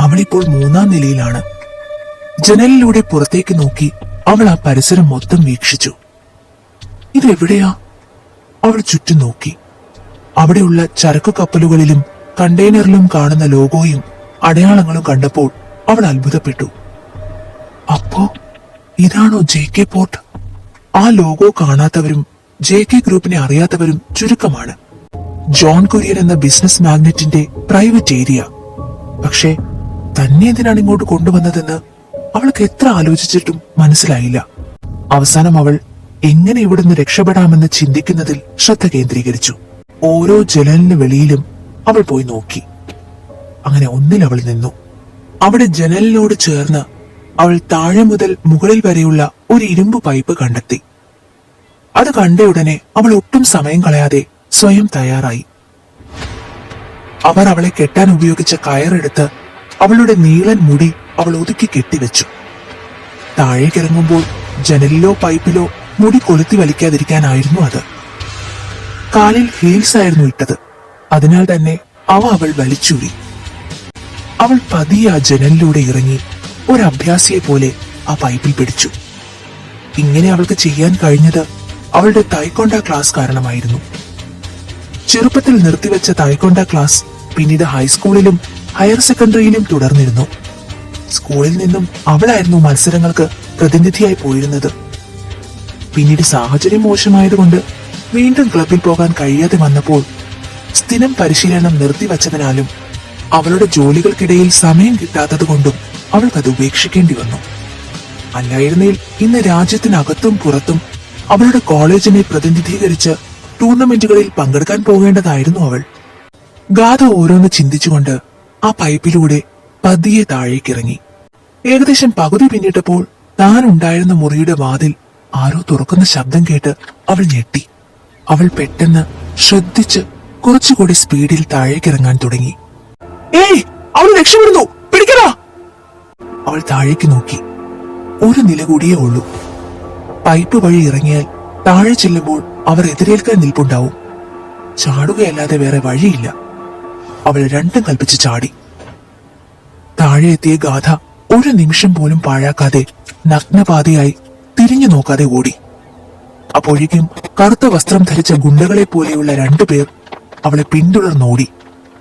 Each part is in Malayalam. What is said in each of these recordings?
അവളിപ്പോൾ 3-ാം നിലയിലാണ്. ജനലിലൂടെ പുറത്തേക്ക് നോക്കി അവൾ ആ പരിസരം മൊത്തം വീക്ഷിച്ചു. ഇതെവിടെയാ? അവൾ ചുറ്റും നോക്കി. അവിടെയുള്ള ചരക്കു കപ്പലുകളിലും കണ്ടെയ്നറിലും കാണുന്ന ലോഗോയും അടയാളങ്ങളും കണ്ടപ്പോൾ അവൾ അത്ഭുതപ്പെട്ടു. അപ്പോ ഇതാണോ JK പോർട്ട്? ആ ലോഗോ കാണാത്തവരും JK ഗ്രൂപ്പിനെ അറിയാത്തവരും ചുരുക്കമാണ്. ജോൺ കുര്യൻ എന്ന ബിസിനസ് മാഗ്നറ്റിന്റെ പ്രൈവറ്റ് ഏരിയ. പക്ഷേ തന്നെ എന്തിനാണ് ഇങ്ങോട്ട് കൊണ്ടുവന്നതെന്ന് അവൾക്ക് എത്ര ആലോചിച്ചിട്ടും മനസ്സിലായില്ല. അവസാനം അവൾ എങ്ങനെ ഇവിടുന്ന് രക്ഷപ്പെടാമെന്ന് ചിന്തിക്കുന്നതിൽ ശ്രദ്ധ കേന്ദ്രീകരിച്ചു. ഓരോ ജനലിന് വെളിയിലും അവൾ പോയി നോക്കി. അങ്ങനെ ഒന്നിൽ അവൾ നിന്നു. അവിടെ ജനലിനോട് ചേർന്ന് അവൾ താഴെ മുതൽ മുകളിൽ വരെയുള്ള ഒരു ഇരുമ്പ് പൈപ്പ് കണ്ടെത്തി. അത് കണ്ടയുടനെ അവൾ ഒട്ടും സമയം കളയാതെ സ്വയം തയ്യാറായി. അവർ അവളെ കെട്ടാൻ ഉപയോഗിച്ച കയറെടുത്ത് അവളുടെ നീളൻ മുടി അവൾ ഒതുക്കി കെട്ടിവെച്ചു. താഴേക്കിറങ്ങുമ്പോൾ ജനലിലോ പൈപ്പിലോ മുടി കൊളുത്തി വലിക്കാതിരിക്കാനായിരുന്നു അത്. കാലിൽ ഹീൽസ് ആയിരുന്നു ഇട്ടത്. അതിനാൽ തന്നെ അവൾ വലിച്ചൂരി. അവൾ പതിയെ ആ ജനലിലൂടെ ഇറങ്ങി ഒരു അഭ്യാസിയെ പോലെ ആ പൈപ്പിൽ പിടിച്ചു. ഇങ്ങനെ അവൾക്ക് ചെയ്യാൻ കഴിഞ്ഞത് അവളുടെ തായ്ക്കൊണ്ട ക്ലാസ് കാരണമായിരുന്നു. ചെറുപ്പത്തിൽ നിർത്തിവെച്ച തായ്ക്കൊണ്ട ക്ലാസ് പിന്നീട് ഹൈസ്കൂളിലും ഹയർ സെക്കൻഡറിയിലും തുടർന്നിരുന്നു. സ്കൂളിൽ നിന്നും അവളായിരുന്നു മത്സരങ്ങൾക്ക് പ്രതിനിധിയായി പോയിരുന്നത്. പിന്നീട് സാഹചര്യം മോശമായതുകൊണ്ട് വീണ്ടും ക്ലബിൽ പോകാൻ കഴിയാതെ വന്നപ്പോൾ സ്ഥിരം പരിശീലനം നിർത്തിവച്ചതിനാലും അവളുടെ ജോലികൾക്കിടയിൽ സമയം കിട്ടാത്തതുകൊണ്ടും അവൾക്കത് ഉപേക്ഷിക്കേണ്ടി വന്നു. അല്ലായിരുന്നെങ്കിൽ ഇന്ന് രാജ്യത്തിനകത്തും പുറത്തും അവളുടെ കോളേജിനെ പ്രതിനിധീകരിച്ച് ടൂർണമെന്റുകളിൽ പങ്കെടുക്കാൻ പോകേണ്ടതായിരുന്നു അവൾ. ഗാഥ ഓരോന്ന് ചിന്തിച്ചുകൊണ്ട് ആ പൈപ്പിലൂടെ പതിയെ താഴേക്കിറങ്ങി. ഏകദേശം പകുതി പിന്നിട്ടപ്പോൾ താൻ ഉണ്ടായിരുന്ന മുറിയുടെ വാതിൽ ആരോ തുറക്കുന്ന ശബ്ദം കേട്ട് അവൾ ഞെട്ടി. അവൾ പെട്ടെന്ന് ശ്രദ്ധിച്ച് കുറച്ചുകൂടി സ്പീഡിൽ താഴേക്കിറങ്ങാൻ തുടങ്ങി. ഏയ്, അവൾ രക്ഷപ്പെടുന്നു, പിടിക്കടാ! അവൾ താഴേക്ക് നോക്കി. ഒരു നില കൂടിയേ ഉള്ളൂ. പൈപ്പ് വഴി ഇറങ്ങിയാൽ താഴെ ചെല്ലുമ്പോൾ അവർ എതിരേൽക്കാൻ നിൽപ്പുണ്ടാവും. ചാടുകയല്ലാതെ വേറെ വഴിയില്ല. അവൾ രണ്ടും കൽപ്പിച്ച് ചാടി. താഴെ എത്തിയ ഗാഥ ഒരു നിമിഷം പോലും പാഴാക്കാതെ നഗ്നപാതയായി തിരിഞ്ഞു നോക്കാതെ ഓടി. അപ്പോഴേക്കും കറുത്ത വസ്ത്രം ധരിച്ച ഗുണ്ടകളെ പോലെയുള്ള 2 പേർ അവളെ പിന്തുടർന്നോടി.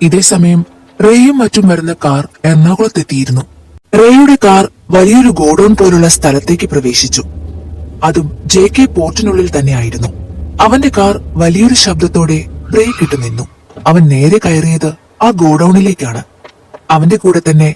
ഇതേസമയം റേയും മറ്റും വരുന്ന കാർ എറണാകുളത്തെത്തിയിരുന്നു. റേയുടെ കാർ വലിയൊരു ഗോഡൌൺ പോലുള്ള സ്ഥലത്തേക്ക് പ്രവേശിച്ചു. അതും JK പോർട്ടിനുള്ളിൽ തന്നെയായിരുന്നു. അവന്റെ കാർ വലിയൊരു ശബ്ദത്തോടെ ബ്രേക്ക് ഇട്ടു നിന്നു. അവൻ നേരെ കയറിയത് ആ ഗോഡൌണിലേക്കാണ്. അവന്റെ കൂടെ തന്നെ